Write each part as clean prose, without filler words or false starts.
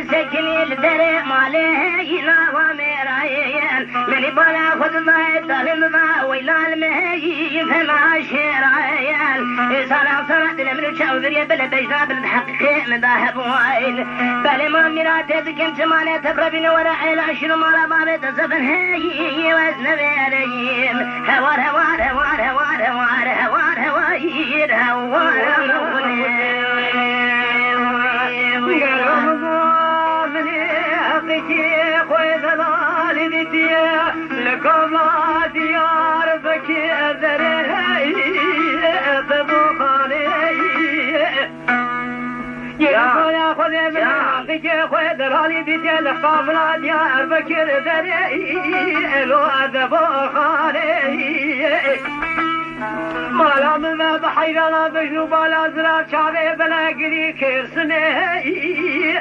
مسكني الدرع مالينا ومرايين مني بلا خذ ما ظالم ما ويلا المهي فما شرايين صار صارت لمن شاوذري بلا بيجنا بالحقيقة من ذهب وعين بلا ما مرات ذكم سمانة تبربين وراء العشر مرة ما بتزفن هي وزن بيريم هوار هوار هوار هوار هوار هوار هوار هوار لكم لا ديار بكي أذرهي ببخاني يا خذ من حقك خذ رالي بيتي لكم لا ديار بكي أذرهي لو ببخاني مالا من بحيرانا بجنو بالا زرار شعبي بلا قري كرسني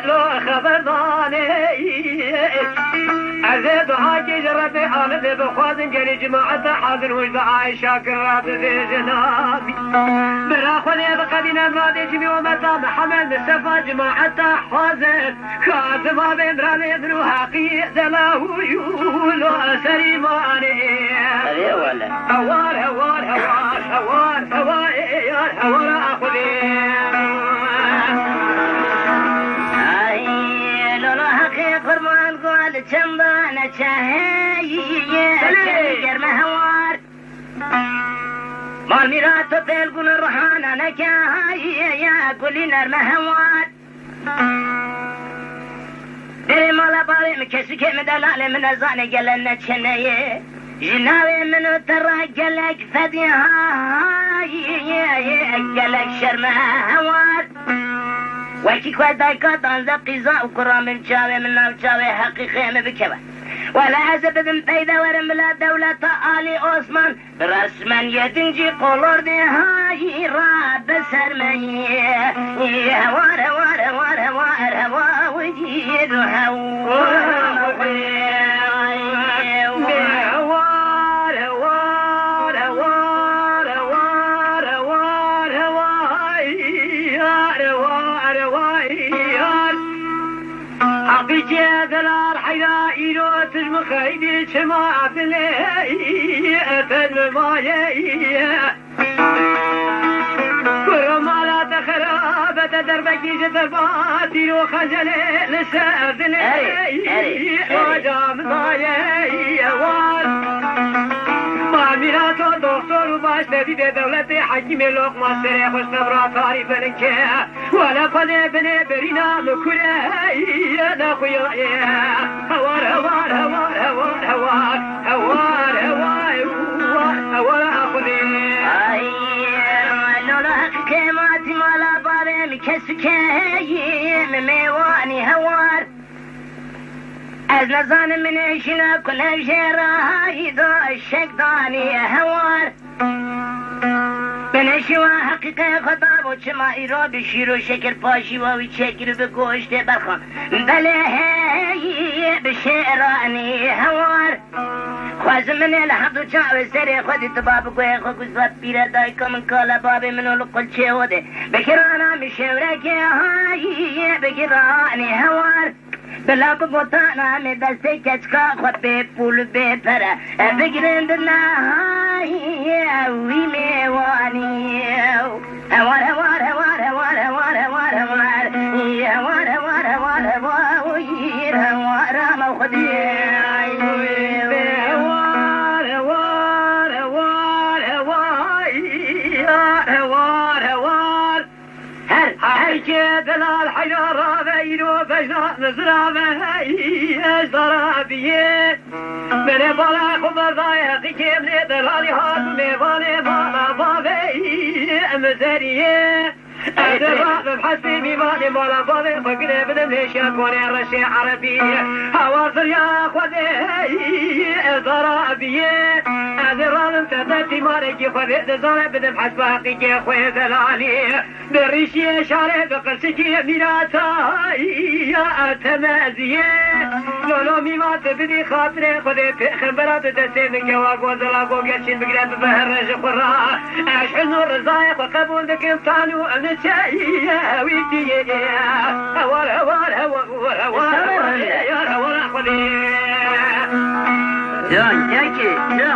لو خبرداني عزيز حاجي جربي حالد بخوازن جري جماعة حاضر وجد عايشة كرات ذي جنابي براخوني بقدينا مرادي جمي ومتا محمد مصطفى جماعة حاضر كاتما بمراني ابنو حقي دلاهو يولو سريماني هوار هوار هوار هوار هوار هوار أخذي قرمان قول جنبانا شهية جرم هوار مال ميراتو تلقون الرحانا نكاهية يا كل نرم هوار دي مالا باري مكسوكي مدلال من الزاني قلنا تشنية جناوي منو ترى قلق فديها قلق شرم هوار وكي كوي دايكات عن ذا قزاء وكرام من شاوي من ناو شاوي حقيقي مبكبه ولا عزب من بيدا ورم بلا دولة آلي عثمان برسما يدنجي قولور دي هاي راب سرمية هوار هوار هوار هوار هوار وجيد بجاد الارحياء إلو تجم خيدي شماعة لي أفد مايا كرما لا تخرابة دربكي جدربات إلو خجلي لسافد لي وجام ضايا ماميناتو دكتور باش تبي دولتي حكيم لقمة سري خوش نبرا تاري بنكي ولا فلي بني برينا مكوله يا خويا هوار هوار هوار هوار هوار هوار هوار هوار أخذي لولا حكيماتي مالا باري مكسكي مميواني هوار از نزان من عشنا كل جراهي دو الشكداني هوار بنشوا حقيقة خطاب وشما إيرو بشيرو شكل پاشي ووي شكل بگوشت برخان بله هي بشيراني هوار خواز من الحضو چاوه سري خودي تباب قوي خوكو زبط بيرا دايكو من كالا بابي منو لقل چه هوده بكرانا مشورك هاي بكراني هوار بلا بگوتانا میں دستے کچکا خود بے پول بے پرا بگرند نائی اوی میوانی هوار هوار هوار هوار هوار هوار هوار هوار هوار هوار هوار هوار موخدي هوار هوار هوار هوار هوار هوار هل دلال حجارة بينو بجنا نزرابة هاي زرابية من بالا خبر ضايق كيم دلالي هاد ميبالي بالا بابي مزارية أدراب بحسي ميبالي بالا بابي فقري بدم ليشا كوني رشي عربية هوار يا خودي زرابية أدراب تدتي مالكي خودي دزالي بدم حسب حقيقي خوي دلالي بريشي شاري بقرسكي ميراتا يا تمازيه لولو میمات بدی خاطر خودی پیخر برات دستی من گواگ و زلاگو گرچین بگرد به هرج خورا اشحن و رضای خو قبول دکم تانو امن چایی ویدیه هوار هوار هوار هوار هوار خودی جان جاکی